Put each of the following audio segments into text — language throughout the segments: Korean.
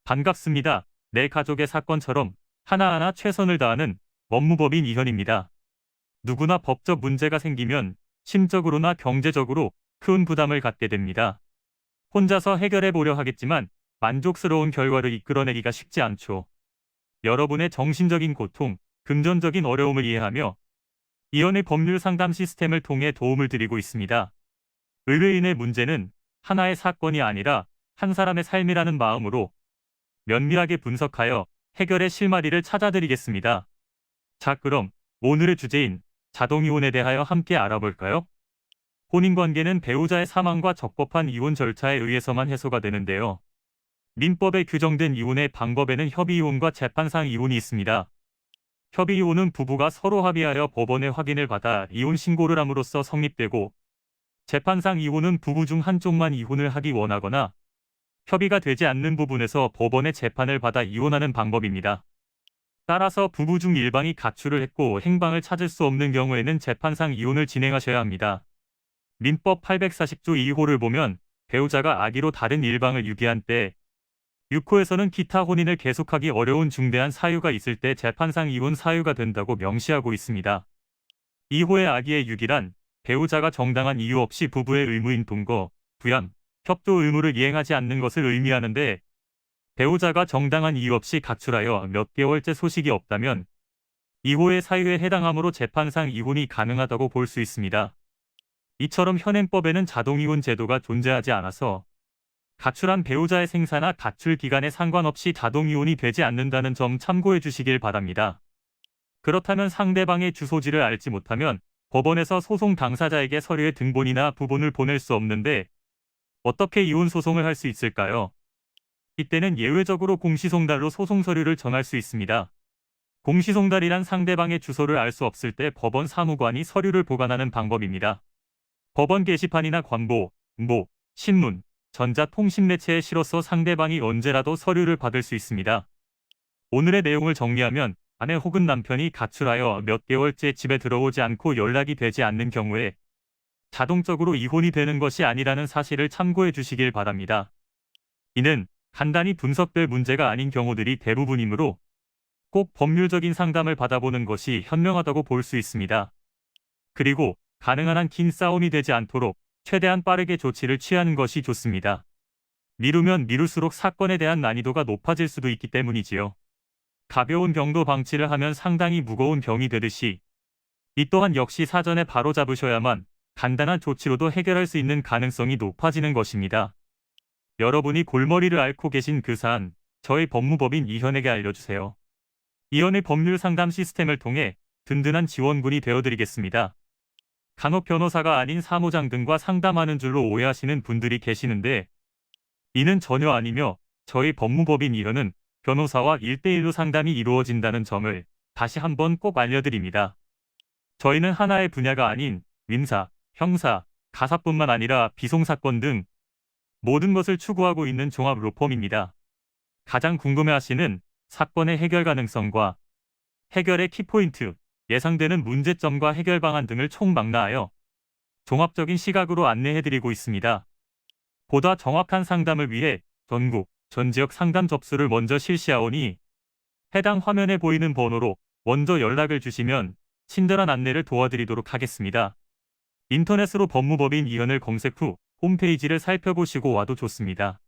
반갑습니다. 내 가족의 사건처럼 하나하나 최선을 다하는 법무법인 이현입니다. 누구나 법적 문제가 생기면 심적으로나 경제적으로 큰 부담을 갖게 됩니다. 혼자서 해결해 보려 하겠지만 만족스러운 결과를 이끌어내기가 쉽지 않죠. 여러분의 정신적인 고통, 금전적인 어려움을 이해하며 이현의 법률 상담 시스템을 통해 도움을 드리고 있습니다. 의뢰인의 문제는 하나의 사건이 아니라 한 사람의 삶이라는 마음으로 면밀하게 분석하여 해결의 실마리를 찾아드리겠습니다. 자, 그럼 오늘의 주제인 자동이혼에 대하여 함께 알아볼까요? 혼인관계는 배우자의 사망과 적법한 이혼 절차에 의해서만 해소가 되는데요. 민법에 규정된 이혼의 방법에는 협의이혼과 재판상 이혼이 있습니다. 협의이혼은 부부가 서로 합의하여 법원의 확인을 받아 이혼 신고를 함으로써 성립되고, 재판상 이혼은 부부 중 한쪽만 이혼을 하기 원하거나 협의가 되지 않는 부분에서 법원의 재판을 받아 이혼하는 방법입니다. 따라서 부부 중 일방이 가출을 했고 행방을 찾을 수 없는 경우에는 재판상 이혼을 진행하셔야 합니다. 민법 840조 2호를 보면 배우자가 악의로 다른 일방을 유기한 때, 6호에서는 기타 혼인을 계속하기 어려운 중대한 사유가 있을 때 재판상 이혼 사유가 된다고 명시하고 있습니다. 2호의 악의의 유기란 배우자가 정당한 이유 없이 부부의 의무인 동거, 부양, 협조 의무를 이행하지 않는 것을 의미하는데, 배우자가 정당한 이유 없이 가출하여 몇 개월째 소식이 없다면 2호의 사유에 해당하므로 재판상 이혼이 가능하다고 볼 수 있습니다. 이처럼 현행법에는 자동이혼 제도가 존재하지 않아서 가출한 배우자의 생사나 가출 기간에 상관없이 자동이혼이 되지 않는다는 점 참고해 주시길 바랍니다. 그렇다면 상대방의 주소지를 알지 못하면 법원에서 소송 당사자에게 서류의 등본이나 부본을 보낼 수 없는데 어떻게 이혼 소송을 할 수 있을까요? 이때는 예외적으로 공시송달로 소송 서류를 전할 수 있습니다. 공시송달이란 상대방의 주소를 알 수 없을 때 법원 사무관이 서류를 보관하는 방법입니다. 법원 게시판이나 광고, 뭐, 신문, 전자통신매체에 실어서 상대방이 언제라도 서류를 받을 수 있습니다. 오늘의 내용을 정리하면 아내 혹은 남편이 가출하여 몇 개월째 집에 들어오지 않고 연락이 되지 않는 경우에 자동적으로 이혼이 되는 것이 아니라는 사실을 참고해 주시길 바랍니다. 이는 간단히 분석될 문제가 아닌 경우들이 대부분이므로 꼭 법률적인 상담을 받아보는 것이 현명하다고 볼 수 있습니다. 그리고 가능한 한 긴 싸움이 되지 않도록 최대한 빠르게 조치를 취하는 것이 좋습니다. 미루면 미룰수록 사건에 대한 난이도가 높아질 수도 있기 때문이지요. 가벼운 병도 방치를 하면 상당히 무거운 병이 되듯이 이 또한 역시 사전에 바로잡으셔야만 간단한 조치로도 해결할 수 있는 가능성이 높아지는 것입니다. 여러분이 골머리를 앓고 계신 그 사안, 저희 법무법인 이현에게 알려주세요. 이현의 법률 상담 시스템을 통해 든든한 지원군이 되어드리겠습니다. 간혹 변호사가 아닌 사무장 등과 상담하는 줄로 오해하시는 분들이 계시는데, 이는 전혀 아니며 저희 법무법인 이현은 변호사와 1대1로 상담이 이루어진다는 점을 다시 한번 꼭 알려드립니다. 저희는 하나의 분야가 아닌 민사, 형사, 가사뿐만 아니라 비송사건 등 모든 것을 추구하고 있는 종합 로펌입니다. 가장 궁금해하시는 사건의 해결 가능성과 해결의 키포인트, 예상되는 문제점과 해결 방안 등을 총망라하여 종합적인 시각으로 안내해드리고 있습니다. 보다 정확한 상담을 위해 전국, 전 지역 상담 접수를 먼저 실시하오니 해당 화면에 보이는 번호로 먼저 연락을 주시면 친절한 안내를 도와드리도록 하겠습니다. 인터넷으로 법무법인 이현을 검색 후 홈페이지를 살펴보시고 와도 좋습니다.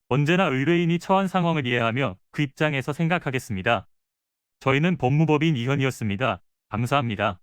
언제나 의뢰인이 처한 상황을 이해하며 그 입장에서 생각하겠습니다. 저희는 법무법인 이현이었습니다. 감사합니다.